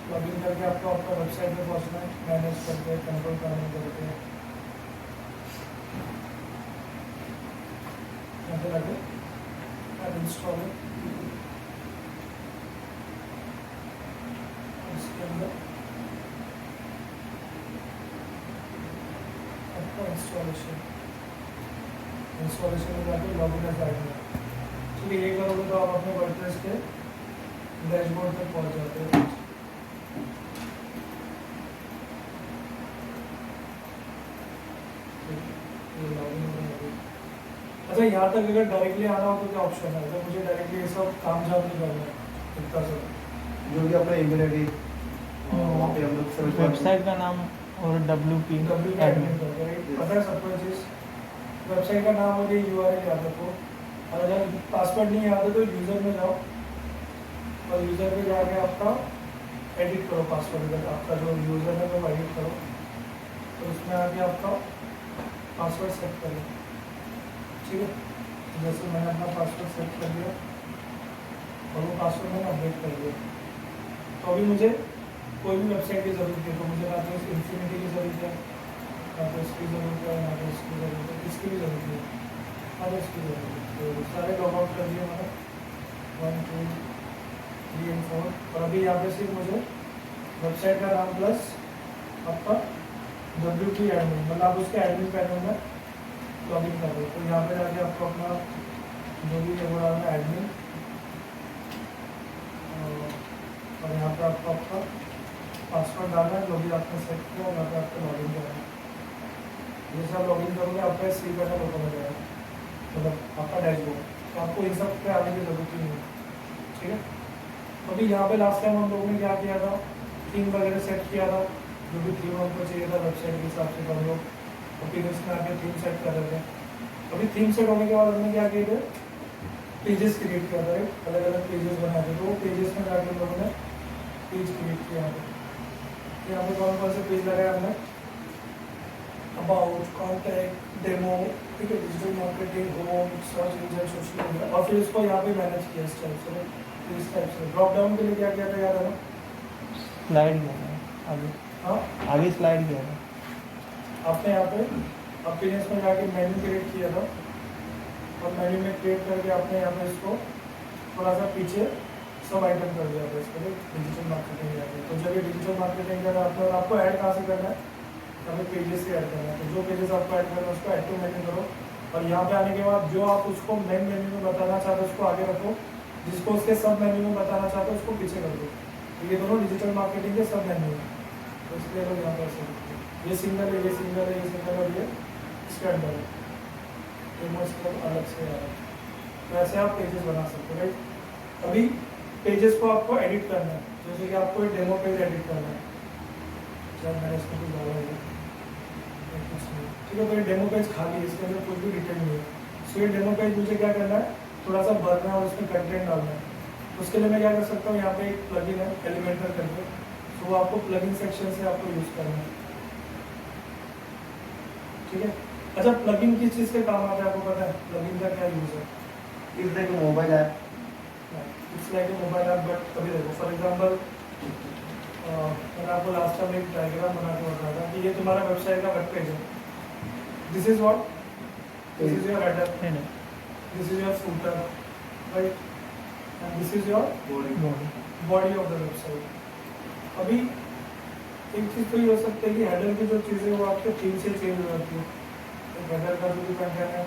Login करके आपको आपका वेबसाइट पे पहुंचना है, मैनेज करके कंट्रोल करने करके यहाँ पे लगे अब इंस्टॉल है। इसके अंदर आपका इंस्टॉलेशन में जाके लॉगिन एज एडमिन, ठीक है। ये करोगे तो आप अपने वर्डप्रेस के डैशबोर्ड तक पहुंच जाते हैं। अच्छा, यहाँ तक अगर डायरेक्टली आना हो तो क्या ऑप्शन है? अगर मुझे डायरेक्टली ये सब काम जाम नहीं करना है, इतना सब जो भी अपना ईमेल आईडी वहाँ पे हम लोग सर्च वेबसाइट का नाम और डब्ल्यू एडमिन पता है सब कुछ चीज़। वेबसाइट का नाम और ये यूआरएल याद रखो, और अगर पासवर्ड नहीं याद है तो यूज़र में जाओ और यूज़र पे जाके आपका एडिट करो पासवर्ड, अगर आपका जो यूज़र है वो एडिट करो, तो उसमें आके आपका पासवर्ड सेट करो, ठीक है। जैसे मैंने अपना पासवर्ड सेट कर दिया और वो पासवर्ड मैंने अपडेट कर दिया, तो अभी मुझे कोई भी वेबसाइट की ज़रूरत है, तो मुझे ना तो इन्फिनिटी की ज़रूरत है, ना तो इसकी ज़रूरत है, ना तो इसकी ज़रूरत है, इसकी भी ज़रूरत है, ना तो इसकी ज़रूरत है। तो सारे लॉग आउट कर दिए मैंने 1 2 3 और 4, और अभी यहाँ पे सिर्फ मुझे वेबसाइट का नाम प्लस आपका WP एडमिन, मतलब आप उसके एडमिन पैनल में लॉग इन कर दो। तो यहाँ पे जाके आपको अपना जो भी है वो डालना एडमिन, और यहाँ पे आपको आपका पासवर्ड डालना है जो भी आपने सेट किया, और यहाँ पे आपको लॉग इन करना है। जैसे आप लॉग इन करोगे आपका सी पैनल ओपन हो जाएगा, मतलब आपका डैशबोर्ड, तो आपको इन सब पे आने की ज़रूरत ही नहीं है, ठीक है। अभी यहाँ पे लास्ट टाइम हम लोगों ने क्या किया था, थीम वगैरह सेट किया था, जो भी थीम हमको चाहिए था वेबसाइट के हिसाब से हम लोग ओपिनियंस में आके थीम सेट कर रहे थे। अभी थीम सेट होने के बाद हमने क्या किए थे, पेजेस क्रिएट किया था, अलग अलग पेजेस बनाए थे, तो वो पेजेस में जाके हम लोगों ने पेज क्रिएट किया था। यहाँ पे कौन कौन से पेज लगाए हमने, अबाउट, कॉन्टैक्ट, डेमो, ठीक है, digital marketing, home, search engine, social media, और फिर इसको यहाँ पे मैनेज किया इस टाइप से। तो इस टाइप से ड्रॉप डाउन के लिए क्या किया था याद है ना, स्लाइड किया था आगे, हाँ आगे स्लाइड किया था। आपने यहाँ पे अपीयरेंस में जाके मेन्यू क्रिएट किया था, और मेन्यू में क्रिएट करके आपने यहाँ पे इसको थोड़ा सा पीछे सब आइटम कर दिया था इसके लिए डिजिटल मार्केटिंग जाके। तो जब ये डिजिटल मार्केटिंग करना है आपको ऐड कहाँ से करना है, हमें पेजेस से ऐड करना है। तो जो पेजेस आपको ऐड करना है उसको ऐड टू मेन्यू करो, और यहाँ पे आने के बाद जो आप उसको मेन मेन्यू में बताना चाहते हो उसको आगे रखो, जिसको उसके सब मेन्यू में बताना चाहते हो उसको पीछे कर दो। तो ये दोनों डिजिटल मार्केटिंग के सब मेन्यू है, तो इसलिए लोग यहाँ पर ऐसे लिखते हैं, ये सिंगल है, ये सिंगल है, ये सिंगल, और ये इसके अंदर है, ये इसका अलग से आ रहा है। तो ऐसे आप पेजेस बना सकते हो, राइट। अभी पेजेस को आपको एडिट करना है, जैसे कि आपको एक डेमो पेज एडिट करना है, जब मैंने इसको कुछ डाला है, ठीक है। तो ये डेमो पेज खाली है, इसके अंदर कोई भी डिटेल नहीं है। सो ये डेमो पेज मुझे क्या करना है, थोड़ा सा भरना है और उसमें कंटेंट डालना है। उसके लिए मैं क्या कर सकता हूँ, यहाँ पे एक प्लगइन है एलिमेंटर करके, तो वो आपको प्लगइन सेक्शन से आपको यूज़ करना है, ठीक है। अच्छा, प्लगइन किस चीज़ के काम आता है आपको पता है, प्लगइन का क्या यूज़ है? इस like mobile app, it's like a mobile app, but अभी देखो फॉर एग्जांपल मैंने आपको लास्ट टाइम एक डायग्राम बना के बताया था कि ये तुम्हारा वेबसाइट का वेब पेज है, this is what, this is your header, this is your footer, right, and this is your body of the website. अभी एक चीज़ तो ये हो सकती है कि हेडर की जो चीज़ें वो आपके थीम से चेंज हो जाती है, हेडर का जो भी कंटेंट है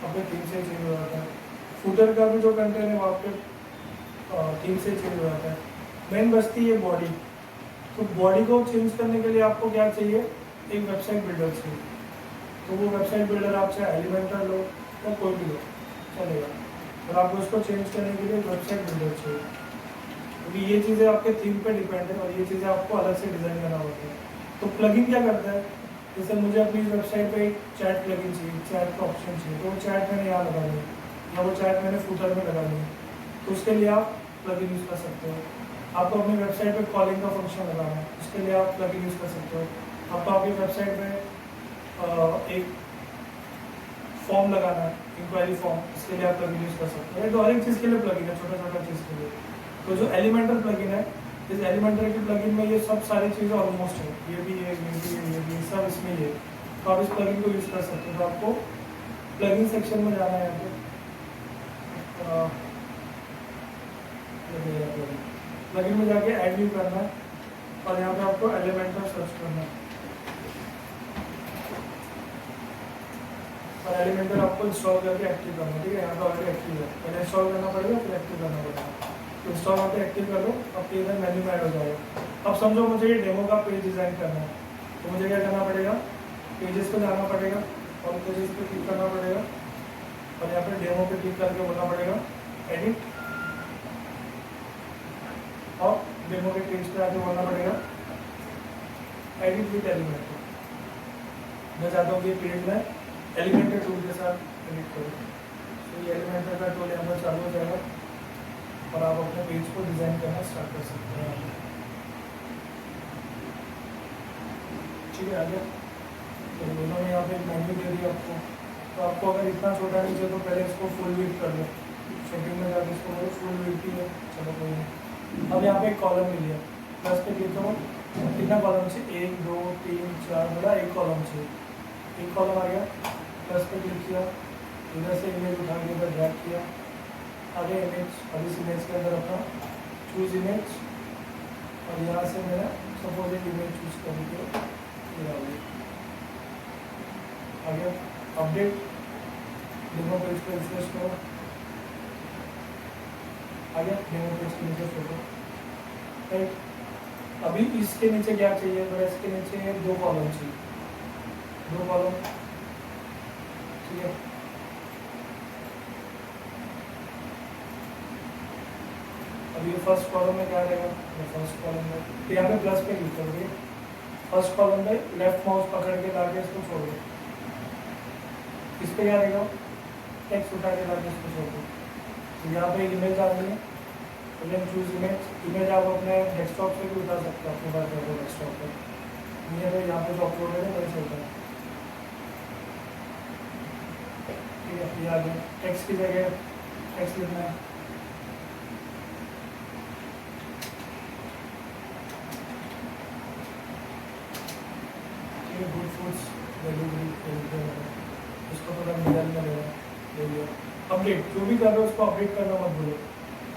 आपके थीम से चेंज हो जाता है, फूटर का भी जो कंटेंट है वो आपके थीम से चेंज हो जाता है। मेन बचती है बॉडी, तो बॉडी को चेंज करने के लिए आपको क्या चाहिए, एक वेबसाइट बिल्डर चाहिए। तो वो वेबसाइट बिल्डर आप चाहे एलिमेंटर लो या कोई भी लो चलेगा, और आपको उसको चेंज करने के लिए वेबसाइट बिल्डर चाहिए, क्योंकि ये चीज़ें आपके थीम पे डिपेंड है और ये चीज़ें आपको अलग से डिज़ाइन करना होता है। तो प्लगइन क्या करता है, जैसे मुझे अपनी वेबसाइट पे एक चैट प्लगइन चाहिए, चैट का ऑप्शन चाहिए, तो वो चैट मैंने यहाँ लगा लिया या वो चैट मैंने फूटर में लगा लिया, तो उसके लिए आप प्लगइन यूज़ कर सकते हो। आपको अपनी वेबसाइट पे कॉलिंग का फंक्शन लगाना है, उसके लिए आप प्लगइन यूज़ कर सकते हो। आपको आपकी वेबसाइट पे एक फॉर्म लगाना है, इंक्वायरी फॉर्म, इसके लिए आप प्लगइन यूज़ कर सकते हैं। तो हर एक चीज़ के लिए प्लगइन है, छोटा छोटा चीज़ के लिए। तो जो एलिमेंटर प्लगइन है, इस एलिमेंटर की प्लगइन में ये सब सारी चीज़ें ऑलमोस्ट है, ये भी है, ये भी है, ये भी है, सब इसमें ही है। तो आप इस प्लगइन को यूज़ कर सकते हो। तो आपको प्लगइन सेक्शन में जाना है यहाँ पे, प्लगइन में जाके ऐड न्यू करना है और यहाँ पे आपको एलिमेंटर सर्च करना है और एलिमेंटर आपको इंस्टॉल करके एक्टिव करना है। ठीक है, यहाँ पे ऑलरेडी एक्टिव है, पहले इंस्टॉल करना पड़ेगा फिर एक्टिव करना पड़ेगा। तो इंस्टॉल करके एक्टिव कर लो, अब इधर मेन्यू में ऐड हो जाएगा। अब समझो मुझे ये डेमो का पेज डिज़ाइन करना है, तो मुझे क्या करना पड़ेगा, पेजेस पे जाना पड़ेगा और पेजेस पे क्लिक करना पड़ेगा और यहाँ पे डेमो पे क्लिक करके बोलना पड़ेगा एडिट, और डेमो के पेज पे आके बोलना पड़ेगा एडिट विद एलिमेंटर। मैं चाहता हूँ कि पेज में एलिमेंटर टूल के साथ एडिट करूँ, तो ये एलिमेंटर का टूल यहाँ पर चालू हो जाएगा और आप अपने पेज को डिज़ाइन करना स्टार्ट कर सकते हैं। ठीक है, आगे तो दोनों में यहाँ पे एक मेन्यू दे दिया आपको। तो आपको अगर इतना छोटा नहीं चाहिए तो पहले इसको फुल विड्थ कर लो, सेटिंग में जाकर इसको बोलो फुल विड्थ ही है, चलो कोई नहीं। अब यहाँ पे एक कॉलम मिल गया, प्लस पे क्लिक करो, कितना कॉलम चाहिए, 1 2 3 4, बोला एक कॉलम चाहिए, एक कॉलम आ गया। प्लस पे क्लिक किया, इधर से इमेज उठा के इधर ड्रैग किया, आगे इमेज, अब इस इमेज के अंदर अपना चूज इमेज और यहाँ से मेरा सपोज एक इमेज चूज करके आगे अपडेट, डेमो पेज को रिफ्रेश करो, आगे डेमो पेज के नीचे फोटो, राइट। अभी इसके नीचे क्या चाहिए, तो इसके नीचे 2 कॉलम चाहिए, 2 कॉलम, ठीक है। अब ये फर्स्ट कॉलम में क्या रहेगा, फर्स्ट कॉलम में तो यहाँ पे प्लस पे क्लिक करोगे, फर्स्ट कॉलम पे लेफ्ट माउस पकड़ के लाके इसको छोड़ दो, इस पे क्या रहेगा, टेक्स्ट उठा के लाके इसको छोड़ दो। तो यहाँ पे इमेज आ गई है, तो चूज इमेज, इमेज आप अपने डेस्कटॉप से भी उठा सकते हो, अपने पास डेस्कटॉप पर नहीं है तो यहाँ पे जो अपलोड है वही चलता है। ठीक है, ये आ गया, टेक्स्ट की जगह टेक्स्ट लिखना है, गुड फूड्स डिलीवरी, उसको थोड़ा मिडल में ले लिया। अपडेट जो भी कर रहे हो उसको अपडेट करना मत भूलो,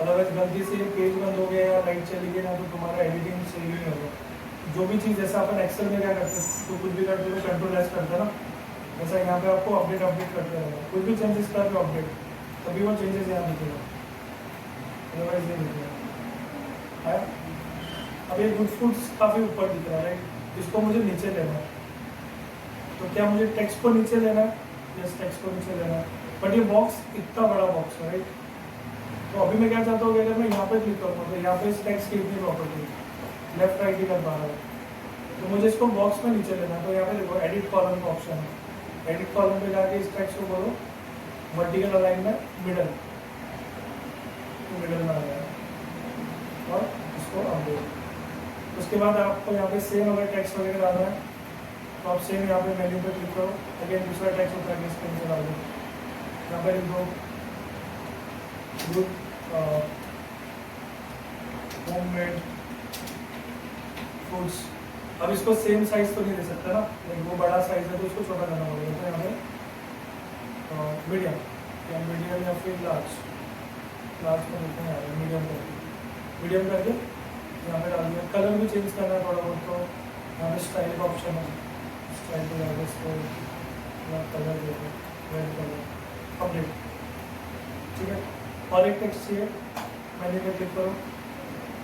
अदरवाइज गलती से पेज बंद हो गया या लाइट चली गई ना तो तुम्हारा एडिटिंग सही नहीं होगा। जो भी चीज़ जैसा अपन एक्सेल में क्या करते हैं, तो कुछ भी करते हो कंट्रोल एस करते हैं ना, वैसा यहाँ पे आपको अपडेट करते रहना, कुछ भी चेंजेस कर रहे हो अपडेट, तभी वो चेंजेस यहाँ दिखेगा, अदरवाइज नहीं दिखेगा। अब ये गुड फूड्स काफ़ी ऊपर दिख रहा है, राइट, इसको मुझे नीचे लेना है। तो क्या मुझे टेक्स्ट को नीचे लेना है, यस टेक्स्ट को नीचे लेना है, बट ये बॉक्स इतना बड़ा बॉक्स है, राइट। तो अभी मैं क्या चाहता हूँ कि अगर मैं यहाँ पे क्लिक करूँगा तो यहाँ पे इस टेक्स्ट की इतनी प्रॉपर्टी लेफ्ट राइट ही कर पा रहा है, तो मुझे इसको बॉक्स में नीचे लेना है। तो यहाँ पे देखो एडिट कॉलम का ऑप्शन है, एडिट कॉलम पे जाके इस टेक्स्ट को बोलो वर्टिकल अलाइनमेंट मिडल, तो मिडल में आ जाएगा और इसको अपडेट। उसके बाद आपको यहाँ पे सेम अगर टेक्स्ट वगैरह डालना है तो आप सेम यहाँ पे मेन्यू पे क्लिक करो, अगेन दूसरा टेक्स्ट होता है इसके नीचे डाल दो, यहाँ पे लिख दो गुड होममेड फूड्स। अब इसको सेम साइज तो नहीं दे सकता ना, लेकिन वो बड़ा साइज है तो उसको छोटा करना पड़ेगा। तो यहाँ पे मीडियम या मीडियम या फिर लार्ज, लार्ज में देखते हैं मीडियम करके यहाँ पे डाल दिया। कलर भी चेंज करना है थोड़ा बहुत, तो यहाँ पे स्टाइल का ऑप्शन है, स्टाइल पे जाकर इसको कलर देखो रेड कलर, अपडेट, ठीक है। और एक टेक्स्ट चाहिए, मेन्यू पे क्लिक करो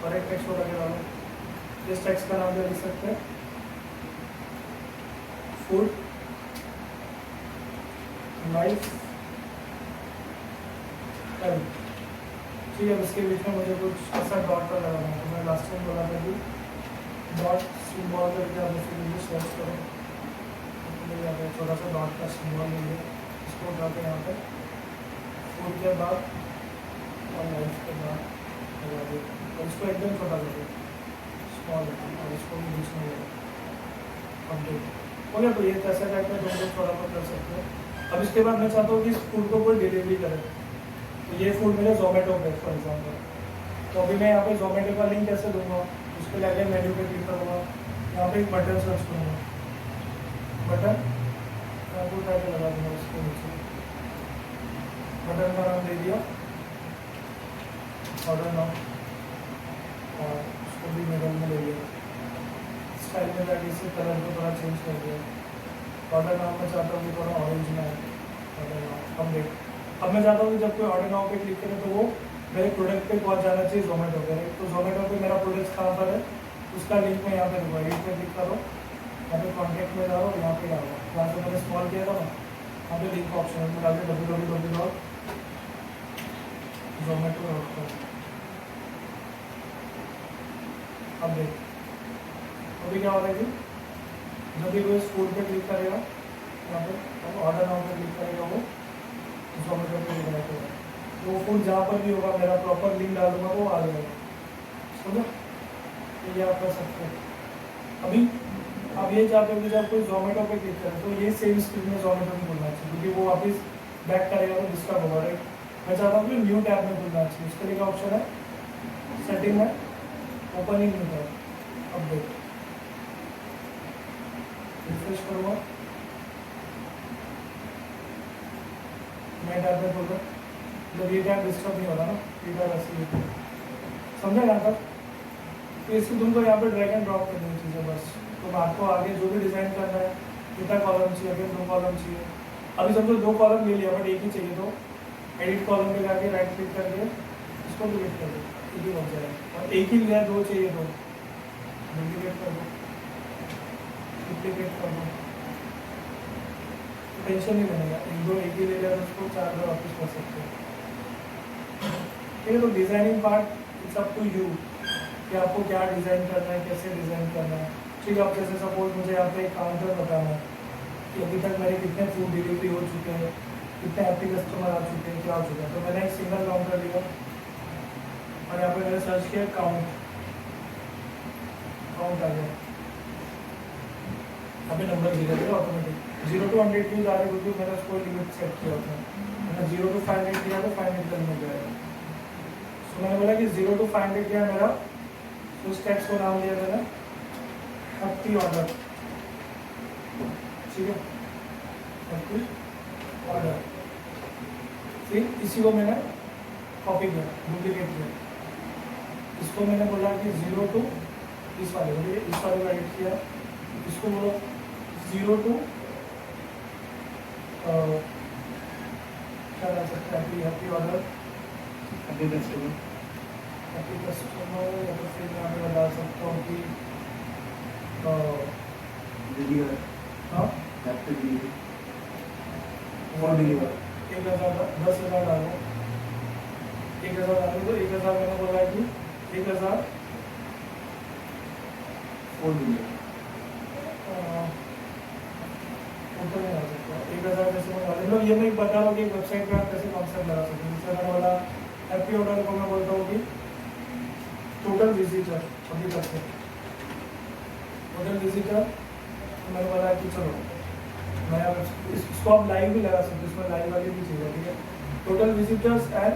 और एक टेक्स्ट को लगे डालो, इस टेक्स्ट का नाम क्या लिख सकते हैं, फूड लाइफ हेल्थ, ठीक है। इसके बीच में मुझे कुछ ऐसा डॉट पर लगाना है, तो मैं लास्ट टाइम बोला था कि डॉट सिंबल करके आप इसके सर्च करो, तो यहाँ पे थोड़ा सा डॉट का सिंबल लीजिए, इसको उठा के यहाँ पे फूड के बाद और लाइफ के बाद लगा दिए और इसको एकदम छोटा कर दो, स्मॉल, और इसको भी बीच में अपडेट हो गया। तो ये कैसा टाइप में दोनों थोड़ा बहुत कर सकते हो। अब इसके बाद मैं चाहता हूँ कि इस फूड को कोई डिलीवरी करे, तो ये फूड मेरे जोमेटो पे फॉर एग्जाम्पल, तो अभी मैं यहाँ पे जोमेटो का लिंक कैसे दूंगा, उसके लिए अगले मेन्यू पे क्लिक करूँगा, यहाँ पे एक बटन सर्च करूँगा, बटन आपको टाइटल लगा दूँगा उसके नीचे, बटन का नाम दे दिया ऑर्डर नाउ, और उसको भी मिडल में ले लिया, स्टाइल में जाके इसे कलर को थोड़ा चेंज कर दिया, ऑर्डर नाउ मैं चाहता हूँ कि थोड़ा ऑरेंज में आए, ऑर्डर नाउ अब देख, अब मैं चाहता हूँ कि जब कोई ऑर्डर नाउ पे क्लिक करे तो वो मेरे प्रोडक्ट पे पहुँच जाना चाहिए जोमेटो पे, तो जोमेटो पे मेरा प्रोडक्ट कहाँ पर है उसका लिंक मैं यहाँ पे दूँगा, लिंक पे क्लिक करो, यहाँ पे कॉन्टैक्ट में जाओ, यहाँ पे आओ, यहाँ से मैंने स्मॉल किया था ना, यहाँ पे लिंक ऑप्शन है, डाल के www.zomato.com, अब देख अभी क्या हो रहा है कि जब भी कोई इस फूड पे क्लिक करेगा, यहाँ पे ऑर्डर नाउ पे क्लिक करेगा, वो जोमेटो पे क्लिक करेगा, तो वो फूड जहाँ पर भी होगा मेरा प्रॉपर लिंक डाल दूंगा तो वो आ जाएगा, समझो, तो ये आप कर सकते हो। अभी आप ये चाहते हो कि जब कोई जोमेटो पे क्लिक करे तो ये सेम स्क्रीन में जोमेटो में खुलना चाहिए, क्योंकि वो वापस बैक करेगा तो डिस्टर्ब होगा, राइट। मैं चाहता हूँ कि न्यू टैब में खुलना चाहिए, उसके लिए क्या ऑप्शन है, सेटिंग में open in new tab, update, refresh करूँगा, मैं टैब में खोल रहा, जब ये टैब डिस्टर्ब नहीं हो रहा ना, ये टैब ऐसे ही समझा यहाँ तक, तो इसको तुमको यहाँ पे ड्रैग एंड ड्रॉप करनी चीज़ें बस, तो आपको आगे जो भी डिज़ाइन करना है, कितना कॉलम चाहिए, अगर 2 कॉलम चाहिए, अभी समझो 2 कॉलम ले लिया बट एक ही चाहिए, तो एडिट कॉलम पे जाके राइट क्लिक करके इसको डिलीट कर दो, एक ही बन जाएगा, और एक ही लिया 2 चाहिए तो डुप्लीकेट कर दो, डुप्लीकेट कर दो, टेंशन नहीं बनेगा, 1-2 एक ही ले लिया तो उसको 4 बार वापस कर सकते हो, ठीक है। तो designing part it's up to you कि आपको क्या डिज़ाइन करना है, कैसे डिज़ाइन करना है, ठीक है। अब जैसे सपोज मुझे यहाँ पे एक काउंटर बताना है कि अभी तक मेरे कितने फूड डिलीवरी हो चुके हैं, कितने हैप्पी कस्टमर आ चुके हैं, क्या हो चुका है, तो मैंने एक सिंगल काउंटर लिया और यहाँ पे मैंने सर्च किया काउंट, काउंट आ गया, यहाँ पे नंबर दिया गया ऑटोमेटिक, 0 to 100 की जा रही होती है, मैंने उसको लिमिट सेट किया होता है, मैंने 0 to 500 किया तो 500 तक मिल जाएगा, तो मैंने बोला कि 0 to 500 किया मेरा, तो उस टैक्स को नाम दिया मैंने हैप्पी ऑर्डर, ठीक है, हैप्पी ऑर्डर, फिर इसी को मैंने कॉपी किया, डुप्लीकेट किया, इसको मैंने बोला कि 0 to इस वाले को, इस वाले को एडिट किया, इसको बोलो 0 to क्या डाल सकते हैं, happy order, happy customer, happy customer, या तो फिर मैं यहाँ पे डाल सकता हूँ कि डिलीवर, हाँ हैप्पी डिलीवर, फॉर डिलीवर, 10,000 डालो, 1,000 डालो, तो 1,000 मैंने बोला कि 1,000 फॉर डिलीवर, ऊपर नहीं आ सकता, 1,000 कैसे मैं डाल, मतलब ये मैं बता रहा हूँ कि एक वेबसाइट पे आप कैसे कॉन्सेप्ट लगा सकते हैं, जैसे मैंने बोला हैप्पी ऑर्डर को मैं बोलता हूँ कि टोटल विजिटर अभी तक से, टोटल विजिटर, तो मैंने बोला कि चलो नया इसको आप लाइव भी लगा सकते हो, इसमें लाइव वाली भी चीज़ है, ठीक है, total visitors and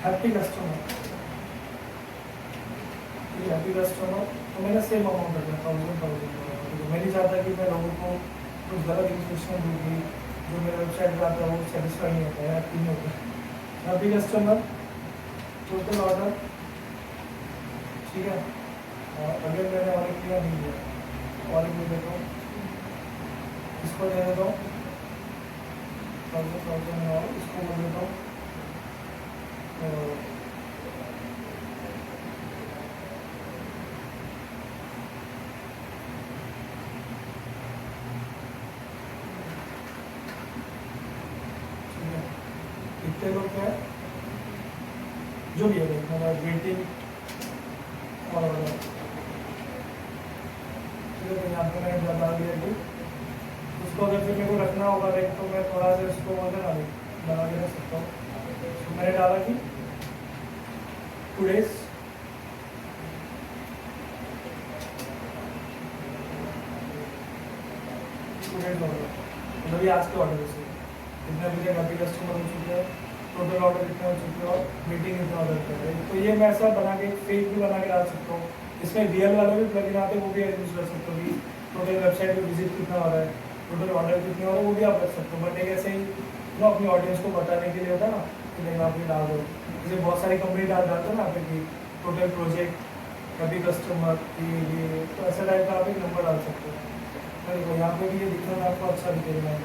happy customer, happy customer, तो मैंने सेम अमाउंट रखा 1,000, मैं नहीं चाहता कि मैं लोगों को कुछ गलत इंफॉर्मेशन दूँगी, जो मेरे वेबसाइट पर आता है वो सेटिस्फाई नहीं होता है, हैप्पी नहीं होता है, हैप्पी कस्टमर, टोटल ऑर्डर, ठीक है, और अगर मैंने और किया नहीं दिया, और भी देता हूँ, इसको दे देता हूँ 1,000 और इसको बोल देता हूँ कितने लोग क्या है जो भी है, मेरा रेटिंग और ठीक है, तो यहाँ पे मैंने बता दिया कि उसको अगर फिर मेरे को रखना होगा देख, तो मैं थोड़ा सा इसको बोलते ना लगा के रख सकता हूँ, तो मैंने डाला कि टुडेज ऑर्डर, ये आज के ऑर्डर से इतने अभी तक हैप्पी कस्टमर हो चुके हैं, टोटल ऑर्डर इतने हो चुके हैं और मीटिंग इतना ऑर्डर कर रहे हैं। तो ये मैं ऐसा बना के फेक भी बना के डाल सकता हूँ, इसमें रियल वाले भी प्लगइन आते हैं, वो भी यूज कर सकते हो कि टोटल वेबसाइट पे विजिट कितना हो रहा है, टोटल ऑर्डर कितने हो रहे हैं, वो भी आप कर सकते हो। बट एक ऐसे ही ना अपनी ऑडियंस को बताने के लिए होता है ना कि नहीं आप ये डाल दो, जैसे बहुत सारी कंपनी डालते हैं ना कि टोटल प्रोजेक्ट कभी कस्टमर ये तो ऐसा टाइप का आप एक नंबर डाल सकते हो। देखो यहाँ पे भी ये दिखने में आपको अच्छा दिखेगा, है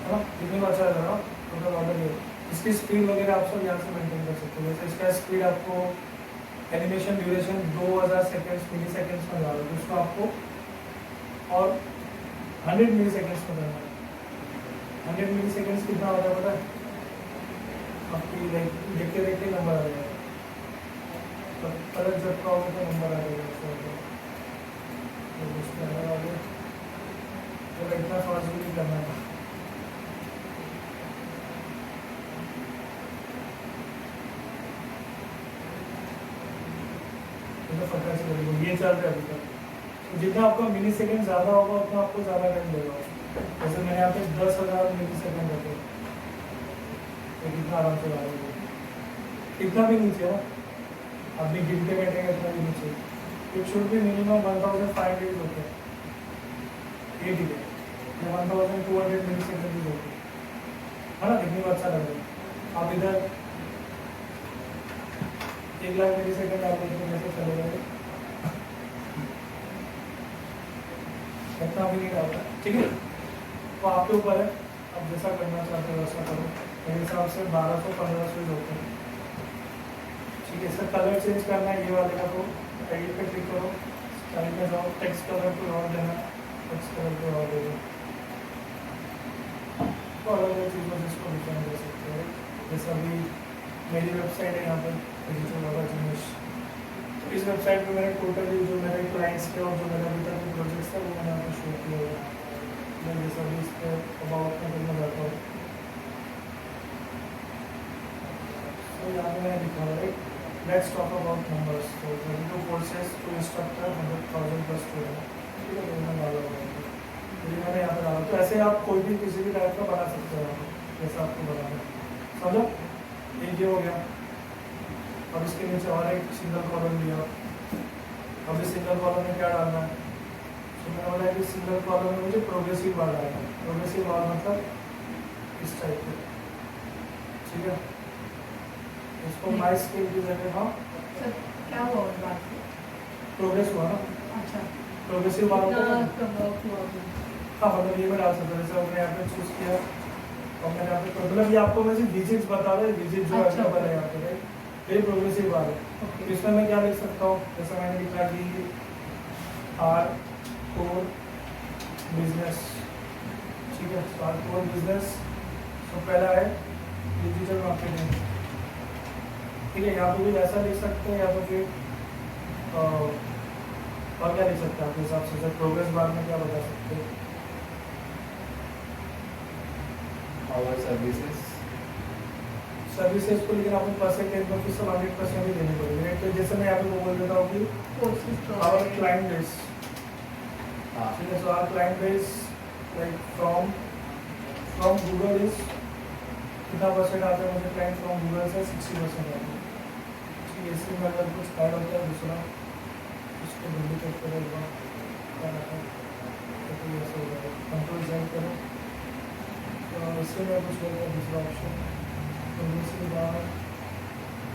ना, दिखने में अच्छा लग रहा है टोटल ऑर्डर ये। इसकी स्पीड वगैरह आप सब यहाँ से मेंटेन कर सकते हो। जैसे इसका स्पीड आपको एनिमेशन ड्यूरेशन 2000 सेकेंड्स मिली सेकेंड्स में डालो, तो उसको आपको और 100 मिली सेकेंड्स में करना है। 100 मिली सेकेंड्स कितना होता है पता है आपकी, लाइक देखते देखते नंबर आ जाएगा, तो पलट झटका होगा तो नंबर आ जाएगा। तो इतना फास्ट भी नहीं करना है। तो फटाक से लगेगा, ये चल रहा है अभी तक। तो जितना आपका मिली सेकेंड ज़्यादा होगा उतना आपको ज़्यादा टाइम देगा। जैसे मैंने यहाँ पे 10,000 मिली सेकेंड रखे, तो कितना आराम से डालेंगे, इतना भी नीचे ना आप भी गिनते बैठेंगे, इतना भी नीचे। इट शुड भी मिनिमम 1500 होते हैं, ये ठीक है, या 1200 मिली सेकेंड भी होते हैं, है ना, दिखने में अच्छा लगेगा। आप इधर 1 लाख मिली सेकेंड आप देखने में चले गए, इतना भी नहीं डालता, ठीक है। तो आपके ऊपर है, आप जैसा करना चाहते हो वैसा करो। मेरे हिसाब से 1200-1500 होते हैं, ठीक है। इसका कलर चेंज करना है ये वाले का, तो एडिट पे क्लिक करो, स्टाइल में जाओ, टेक्स्ट कलर को और देना, टेक्स्ट कलर को और दे दो, तो अलग अलग चीज़ों से इसको डिफाइन कर सकते हो। जैसे अभी मेरी वेबसाइट है यहाँ पर डिजिटल वाला जिनिस, तो इस वेबसाइट पे मैंने टोटली जो मेरे क्लाइंट्स थे और जो मेरे अभी तक प्रोजेक्ट्स थे वो मैंने यहाँ पर शो किया हुआ है। मैं जैसे अभी इस पर अबाउट में जाता हूँ, तो यहाँ पे मैंने लिखा हुआ है लेट्स टॉक अबाउट नंबर्स, तो 22 courses two instructor 100,000 plus student, ठीक है, तो मैंने डाला हुआ है, तो ये मैंने यहाँ पे डाला। तो ऐसे आप कोई भी किसी भी टाइप का बना सकते हो, जैसा आपको बनाना है, समझो। एक ये हो गया। अब इसके नीचे और एक सिंगल कॉलम दिया, अब इस सिंगल कॉलम में क्या डालना है, तो मैंने बोला कि सिंगल कॉलम में मुझे प्रोग्रेसिव बार डालना है। प्रोग्रेसिव बार मतलब इस टाइप के, ठीक है। इसको माई स्केल की जगह, हाँ क्या हुआ उस बात से? प्रोग्रेस हुआ ना, अच्छा, प्रोग्रेसिव बार कितना होता है। प्रभाव हुआ वो? हाँ मतलब ये मैं डाल सकता हूँ, जैसे हमने यहाँ पे चूज किया और मैंने यहाँ पे मतलब ये आपको मैं सिर्फ डिजिट्स बता रहा हूँ, डिजिट जो अच्छा, अवेलेबल है यहाँ पे, राइट, ये प्रोग्रेसिव बार है। तो ओके, इसमें मैं क्या लिख सकता हूँ, जैसे मैंने लिखा कि आर कोर बिजनेस, ठीक है, तो आर कोर बिजनेस, तो पहला है डिजिटल मार्केटिंग, ठीक है। यहाँ पे भी ऐसा लिख सकते हैं, या तो फिर और क्या लिख सकते हैं आपके हिसाब से, सर प्रोग्रेस बार में क्या बता सकते हैं? आवर सर्विसेज, सर्विसेज को लेकर आपको परसेंटेज में फिर 100% भी देनी पड़ेगी, तो जैसे मैं यहाँ पे वो बोल देता हूँ कि कोर्सेज आवर क्लाइंट बेस, हाँ, ठीक है, so our client base like from Google is कितना परसेंट आता है मुझे, क्लाइंट फ्रॉम गूगल से 60% आता है, ठीक है। इसमें अगर कुछ ऐड होता है दूसरा, इसको डुप्लीकेट करो, क्या रहता है, तो ये ऐसे हो जाएगा, कंट्रोल Z करो, तो इससे मैं कुछ करूँगा दूसरा ऑप्शन, तो दूसरी बार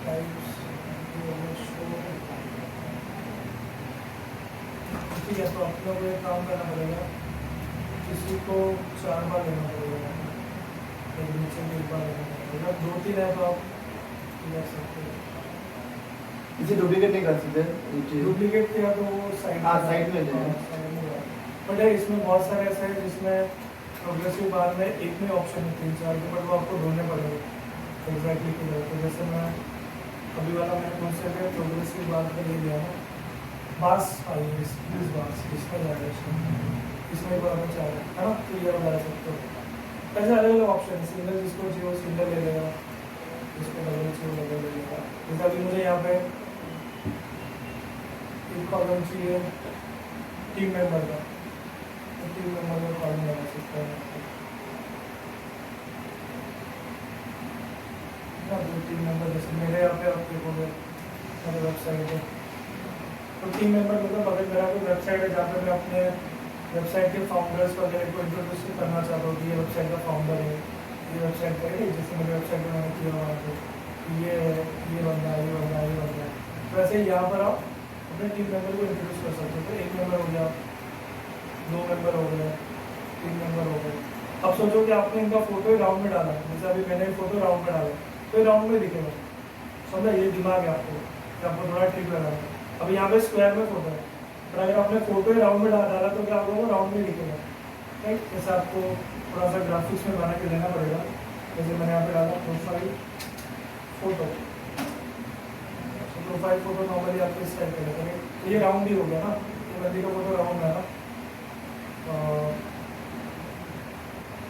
टाइप्स शो, ठीक है। तो अपने को एक काम करना पड़ेगा, किसी को 4 बार लेना पड़ेगा, एक नीचे भी 1 बार लेना पड़ेगा, 2-3 है तो आप ले सकते हो। इसे डुप्लीकेट नहीं कर सकते, डुप्लीकेट किया तो वो साइड हाँ, साइड में जाएगा। बट है इसमें बहुत सारे ऐसे हैं जिसमें प्रोग्रेसिव बार में एक में ऑप्शन है 3-4 के, बट वो आपको ढूंढने पड़ेंगे एग्जैक्टली किधर। तो जैसे मैं अभी वाला मैंने कौन से पे प्रोग्रेसिव बार पे ले लिया है, बास आई है इस बास, इसमें ज़्यादा इसमें एक बार चाह रहा है ना, तो ये वाला ले सकते हो। ऐसे अलग अलग ऑप्शन है, सिंगल जिसको चाहिए सिंगल ले लेगा, जिसको डबल चाहिए डबल ले लेगा। जैसे अभी मुझे यहाँ पे एक कॉलम चाहिए टीम मेंबर का, तो टीम मेंबर का कॉलम लगा सकते हैं ना। दो टीम मेंबर जैसे मेरे यहाँ पे आप देखोगे मेरे वेबसाइट है, तो टीम मेंबर मतलब अगर मेरा कोई वेबसाइट है जहाँ पे मैं अपने वेबसाइट के फाउंडर्स वगैरह को इंट्रोड्यूस करना चाहता हूँ कि ये वेबसाइट का फाउंडर है, ये वेबसाइट का है, जैसे मेरे वेबसाइट में मैंने किया हुआ है ये बंदा है, ये बंदा है, ये बंदा है, तो वैसे ही यहाँ पर आप अपने टीम मेंबर को इंट्रोड्यूस कर सकते हो। तो एक मेंबर हो गया, दो मेंबर हो गए, तीन मेंबर हो गए। अब सोचो कि आपने इनका फोटो राउंड में डाला, जैसे अभी मैंने फोटो राउंड में डाला तो ये राउंड में दिखेगा, समझा, ये दिमाग है आपको कि आपको थोड़ा ट्रिक लगाना है। अब यहाँ पे स्क्वायर में फोटो है, पर अगर आपने फोटो राउंड में डाला तो क्या होगा, वो राउंड में दिखेगा, राइट। जैसे आपको थोड़ा सा ग्राफिक्स में बना के लेना पड़ेगा, जैसे मैंने यहाँ पे डाला प्रोफाइल फोटो, तो प्रोफाइल फोटो नॉर्मली आपको इस टाइप का लगेगा, ये राउंड ही हो गया ना, ये बंदी का फोटो राउंड है ना,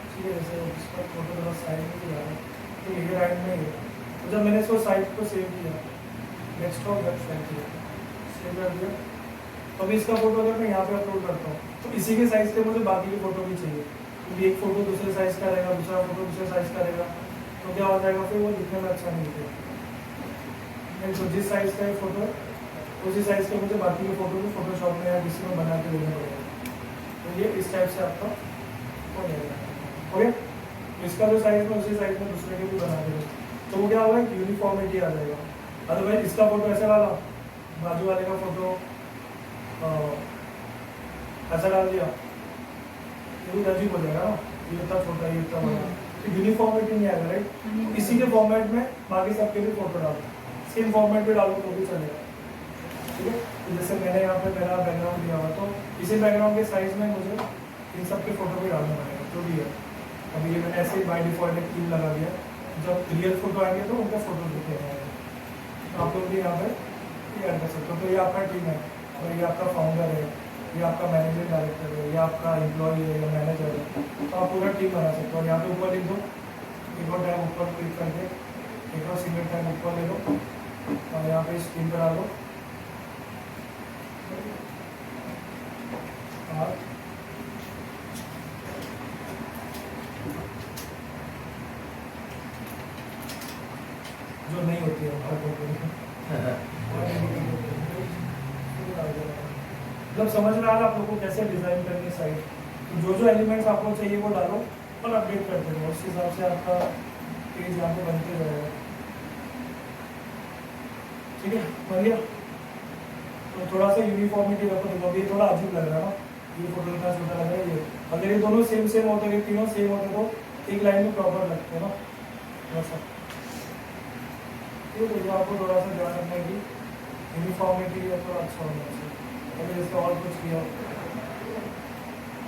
ठीक है। जैसे इसका फोटो थोड़ा साइड में जा रहा है, तो ये राइट में ही है। तो जब मैंने इसको साइड को सेव किया, डेस्कटॉप वेबसाइट किया, सेव कर दिया, तो अभी इसका फोटो अगर मैं यहाँ पे अपलोड करता हूँ तो इसी के साइज़ के मुझे बाकी की फोटो भी चाहिए, क्योंकि एक फोटो दूसरे साइज़ का रहेगा, दूसरा फोटो दूसरे साइज़ का रहेगा, तो क्या हो जाएगा फिर वो दिखने में अच्छा नहीं दिखेगा। नहीं तो जिस साइज़ का ये फोटो है उसी साइज़ के मुझे बाकी के फोटो भी फोटोशॉप में या किसी में बना के लेना पड़ेगा। तो ये इस टाइप से आपका हो जाएगा, ओके। इसका जो साइज़ में उसी साइज़ में दूसरे के भी बना के, तो वो क्या होगा, यूनिफॉर्मिटी आ जाएगा। अदरवाइज इसका फोटो ऐसे वाला, बाजू वाले का फोटो ऐसा डाल दिया, ये भी अजीब हो जाएगा ना, ये इतना छोटा, ये इतना बड़ा, तो यूनिफॉर्मिटी नहीं आएगा, राइट। इसी के फॉर्मेट में बाकी सबके भी फोटो डालो, सेम फॉर्मेट में डालो तो भी चलेगा, ठीक है। तो जैसे मैंने यहाँ पे मेरा बैकग्राउंड दिया हुआ, तो इसी बैकग्राउंड के साइज में मुझे इन सब के फोटो भी डालना पड़ेगा, जो भी है। अभी ये मैंने ऐसे ही बाय डिफॉल्ट एक थीम लगा दिया, जब रियल फोटो आएंगे तो उनके फोटो दिखेंगे, तो आप लोग भी यहाँ पे ऐड कर सकते हो। तो ये आपका टीम है, और ये आपका फाउंडर है, ये आपका मैनेजर डायरेक्टर है, ये आपका एम्प्लॉय है या मैनेजर है, तो आप पूरा टीम बना सकते हो। यहाँ पे ऊपर लिख दो, एक और टाइम ऊपर क्लिक करके एक और सिंगल टाइम ऊपर ले लो, और यहाँ पे स्क्रीन पर आ लो, और जो नहीं होती है मतलब समझ में आ रहा आप लोगों को कैसे डिजाइन करनी है साइट। तो जो एलिमेंट्स आपको चाहिए वो डालो और अपडेट करते रहो, उस हिसाब से आपका पेज यहाँ पे बनते रहेगा, ठीक है, बढ़िया। तो थोड़ा सा यूनिफॉर्मिटी रखो, देखो अभी थोड़ा अजीब लग रहा है ना, ये फोटो इतना छोटा लग रहा है, ये अगर ये दोनों सेम होते, तीनों सेम होते तो एक लाइन में प्रॉपर लगते हैं ना, वैसा। ठीक है, तो आपको थोड़ा सा ध्यान रखना है कि यूनिफॉर्मिटी है थोड़ा अच्छा होना चाहिए। अगर इसका और कुछ किया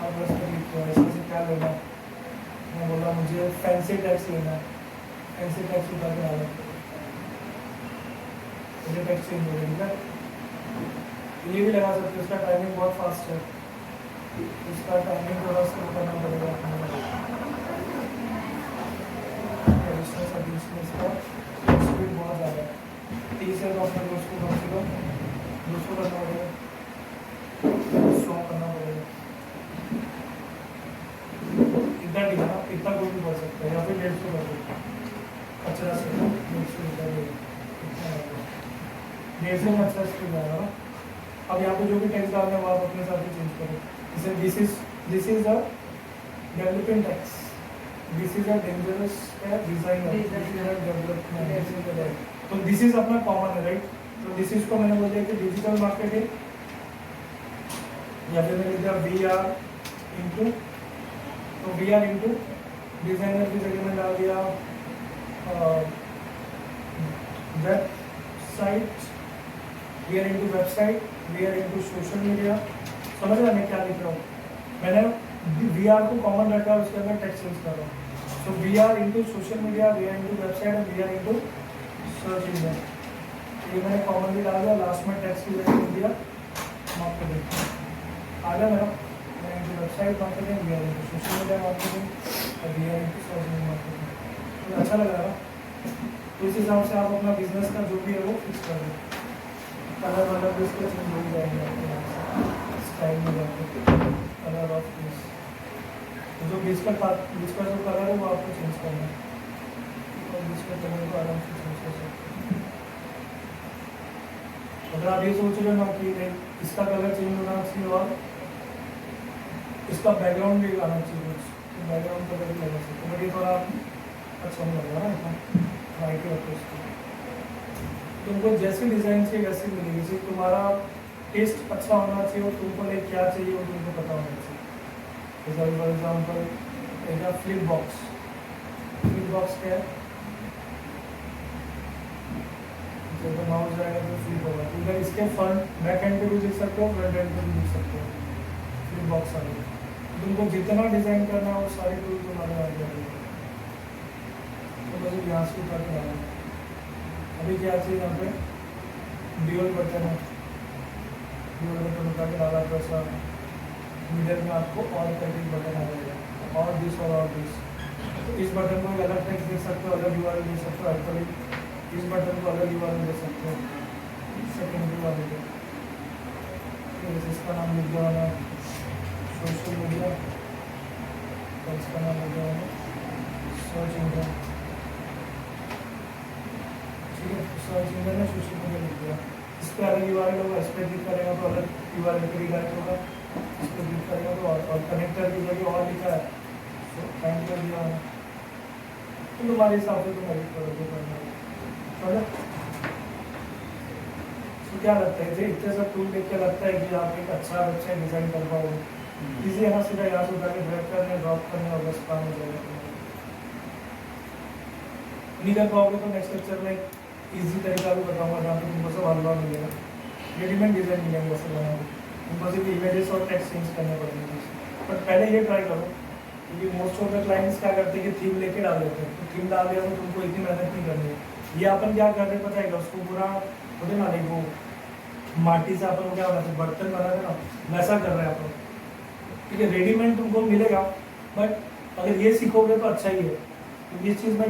और बस क्लिक किया, इसमें से क्या लेना है, मैं बोला मुझे फैंसी टैक्स लेना है, फैंसी टैक्स उठा के आना, मुझे टैक्स चेंज हो गया, ये भी लगा सकते हो। इसका टाइमिंग बहुत फास्ट है, इसका टाइमिंग थोड़ा सा करना पड़ेगा, इसका स्पीड बहुत ज़्यादा है, 30 है तो अपने दोस्त को कम से कम 200 करना पड़ेगा, 100 करना पड़ेगा, इतना ठीक है ना, इतना कोई भी कर सकता है, या फिर 150 कर सकता है, अच्छा से 150 150 में अच्छा स्पीड जाएगा ना। अब यहाँ पे जो भी टेक्स्ट डालना है वो आप अपने हिसाब से चेंज करो, जैसे this is a developing text, this is a dangerous designer, development, तो दिस इज अपना कॉमन है, राइट। तो दिस इज को मैंने बोल दिया कि डिजिटल मार्केटिंग, या फिर मैंने दिया VR इंटू, तो VR इंटू डिजाइनर की जगह में डाल दिया website, VR into website, VR into social media. समझ रहे मैं क्या लिख रहा हूँ, मैंने VR को कॉमन रखा है, उसके अंदर टेक्स्ट चेंज कर रहा हूँ। तो VR into social media, VR into website और VR इंटू सर्च इंजन, ये मैंने कॉमन भी डाल दिया, लास्ट में टेक्स्ट की जगह लिख दिया मार्केटिंग, आ गया मेरा VR into website marketing, VR into social media marketing और VR into search engine marketing. तो अच्छा लग रहा है, तो इस हिसाब से आप अपना बिजनेस का जो भी है वो फिक्स कर दो। कलर वलर भी इसके चेंज हो जाएंगे आपके यहाँ से स्टाइल में जाके कलर ऑफ पीस जो बीच का जो कलर है वो आपको चेंज करना है और बीच का कलर को आराम से चेंज कर सकते हैं। अगर आप ये सोच रहे हो ना कि नहीं इसका कलर चेंज होना चाहिए और इसका बैकग्राउंड भी आना चाहिए तो बैकग्राउंड कलर भी लगा सकते हैं बट ये थोड़ा अच्छा नहीं लगेगा ना इतना वाइट ही रखो इसको तुमको जैसी डिज़ाइन चाहिए वैसी मिलेगी सिर्फ तुम्हारा टेस्ट अच्छा होना चाहिए और तुमको लाइक क्या चाहिए वो तुमको पता होना चाहिए। जैसे फॉर एग्जाम्पल एक फ्लिप बॉक्स क्या है जब माउस जाएगा तो फ्लिप होगा तो इधर इसके फ्रंट बैक एंड पे भी लिख सकते हो फ्रंट एंड पे भी लिख सकते हो फ्लिप बॉक्स आ गया तुमको जितना डिज़ाइन करना है वो सारे टूल तुम्हारे आ जाएंगे तो बस यहाँ से उठा के आना अभी क्या चाहिए यहाँ पे ड्यूल बटन है ड्यूल बटन उठा के डाला तो ऐसा मिडल में आपको और कटिंग बटन आ जाएगा और दिस तो इस बटन को एक अलग टेक्स्ट दे सकते हो अलग URL दे सकते हो हाइपरलिंक इस बटन को अलग URL दे सकते हो सेकेंडरी वाले को फिर इसका नाम लिख दिया होना सोशल मीडिया और इसका नाम लिख दिया होना सर्च इंजन सर्च इंजन में सोशल मीडिया लिख दिया इस पर अलग URL होगा इस पर क्लिक करेगा तो अलग URL पे रिडायरेक्ट होगा इस पर क्लिक करेगा तो और कनेक्टर की जगह और लिखा है तो फाइंड कर दिया है तो तुम्हारे हिसाब से तुम एडिट करोगे करना तो क्या लगता है इतने सब टूल देख के लगता है कि आप एक अच्छा वेबसाइट डिज़ाइन कर पाओगे इजी है ना सीधा यहाँ से उठा के ड्रैग करने ड्रॉप करने और बस काम हो जाएगा नहीं कर पाओगे तो नेक्स्ट लेक्चर में इजी तरीका भी बताऊंगा जहाँ पे तुमको सब हलवा मिलेगा रेडीमेड डिज़ाइन मिलेंगे वैसे बनाओगे तुमको सिर्फ इमेजेस और टेक्स्ट चेंज करने पड़ेंगे बट पहले ये ट्राई करो क्योंकि मोस्ट ऑफ द क्लाइंट्स क्या करते हैं कि थीम लेके डाल देते हैं तो थीम डाल दिया तो तुमको इतनी मेहनत नहीं करनी है ये अपन क्या कर रहे हैं पता है उसको पूरा होते ना नहीं वो माटी से अपन क्या बनाते बर्तन बनाते ना वैसा कर रहे हैं अपन ठीक है रेडीमेड तुमको मिलेगा बट अगर ये सीखोगे तो अच्छा ही है तो इस चीज़ में